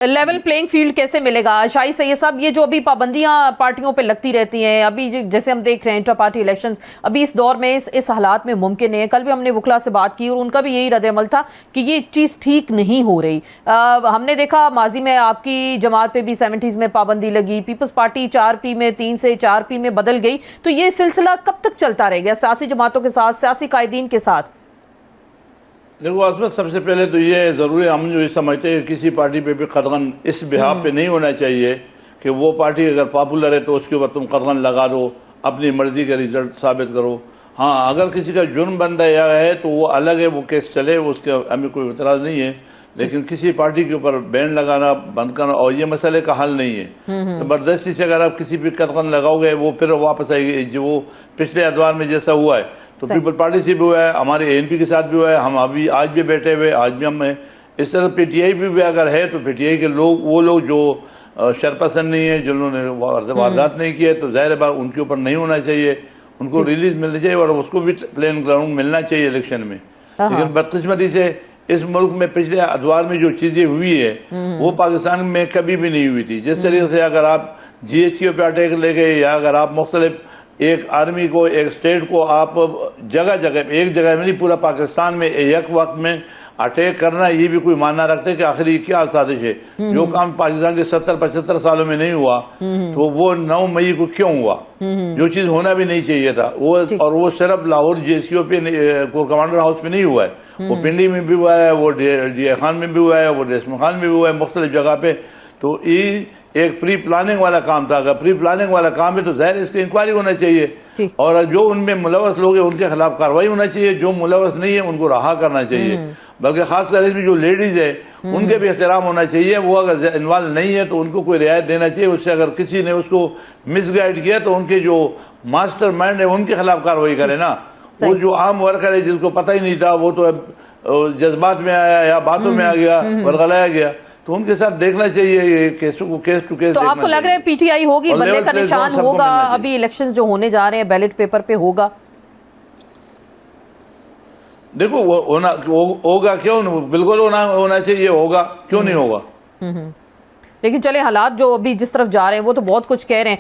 Level playing field کیسے ملے گا شاہی سید صاحب؟ یہ جو ابھی پابندیاں پارٹیوں پہ لگتی رہتی ہیں، ابھی جیسے ہم دیکھ رہے ہیں انٹر پارٹی الیکشنز ابھی اس دور میں اس حالات میں ممکن نہیں ہے. کل بھی ہم نے وکلا سے بات کی اور ان کا بھی یہی رد عمل تھا کہ یہ چیز ٹھیک نہیں ہو رہی. ہم نے دیکھا ماضی میں آپ کی جماعت پہ بھی 70s میں پابندی لگی، پیپلز پارٹی 4P میں 3 سے 4P میں بدل گئی. تو یہ سلسلہ کب تک چلتا رہے گا سیاسی جماعتوں کے ساتھ، سیاسی قائدین کے ساتھ؟ دیکھو عصمت، سب سے پہلے تو یہ ضروری ہم جو سمجھتے ہیں کہ کسی پارٹی پہ بھی قدغن اس بحاف پہ نہیں ہونا چاہیے کہ وہ پارٹی اگر پاپولر ہے تو اس کے اوپر تم قدغن لگا دو، اپنی مرضی کا رزلٹ ثابت کرو. ہاں، اگر کسی کا جرم بندہ یا ہے تو وہ الگ ہے، وہ کیس چلے، اس کا ہمیں کوئی اعتراض نہیں ہے. لیکن کسی پارٹی کے اوپر بین لگانا، بند کرنا، اور یہ مسئلے کا حل نہیں ہے. زبردستی سے اگر آپ کسی پہ قدغن لگاؤ گے وہ پھر واپس آئے گی، جو وہ پچھلے ادوار میں جیسا ہوا ہے. تو پیپل پارٹی سے بھی ہوا ہے، ہمارے ANP کے ساتھ بھی ہوا ہے، ہم ابھی آج بھی بیٹھے ہوئے، آج بھی ہم ہیں. اس طرح PTI بھی اگر ہے تو PTI کے لوگ، وہ لوگ جو شرپسند نہیں ہیں، جنہوں نے واردات نہیں کی ہے، تو ظاہر بات ان کے اوپر نہیں ہونا چاہیے، ان کو ریلیز ملنی چاہیے اور اس کو بھی پلین گراؤنڈ ملنا چاہیے الیکشن میں. لیکن بدقسمتی سے اس ملک میں پچھلے ادوار میں جو چیزیں ہوئی ہے وہ پاکستان میں کبھی بھی نہیں ہوئی تھی. جس طریقے سے اگر آپ GHQ پہ اٹیک لے گئے، یا اگر آپ مختلف ایک آرمی کو، ایک اسٹیٹ کو آپ جگہ جگہ، ایک جگہ میں نہیں پورا پاکستان میں ایک وقت میں اٹیک کرنا، یہ بھی کوئی ماننا رکھتے کہ آخر یہ کیا سازش ہے؟ جو کام پاکستان کے 70-75 سالوں میں نہیں ہوا تو وہ 9 مئی کو کیوں ہوا؟ جو چیز ہونا بھی نہیں چاہیے تھا. اور وہ صرف لاہور GSQ پہ کور کمانڈر ہاؤس پہ نہیں ہوا ہے، وہ پنڈی میں بھی ہوا ہے، وہ DI خان میں بھی ہوا ہے، وہ ریشم خان میں بھی ہوا ہے، مختلف جگہ پہ. تو یہ ایک پری پلاننگ والا کام تھا. اگر پری پلاننگ والا کام ہے تو ظاہر اس کی انکوائری ہونا چاہیے، اور جو ان میں ملوث لوگ ہیں ان کے خلاف کارروائی ہونا چاہیے، جو ملوث نہیں ہے ان کو رہا کرنا چاہیے. بلکہ خاص کر اس میں جو لیڈیز ہے ان کے بھی احترام ہونا چاہیے. وہ اگر انوالو نہیں ہے تو ان کو کوئی رعایت دینا چاہیے. اس سے اگر کسی نے اس کو مس گائیڈ کیا تو ان کے جو ماسٹر مائنڈ ہے ان کے خلاف کارروائی کرے نا. وہ جو عام ورکر ہے جس کو پتہ ہی نہیں تھا، وہ تو جذبات میں آیا یا باتوں میں آ گیا، ورغلایا گیا، تو ان کے ساتھ دیکھنا چاہیے کیس ٹو کیس. تو آپ کو لگ رہا ہے PTI ہوگی، بننے کا نشان ہوگا ابھی الیکشنز جو ہونے جا رہے ہیں بیلٹ پیپر پہ ہوگا؟ دیکھو ہوگا، کیوں بالکل ہونا چاہیے، ہوگا، کیوں نہیں ہوگا. لیکن چلے حالات جو ابھی جس طرف جا رہے ہیں وہ تو بہت کچھ کہہ رہے ہیں.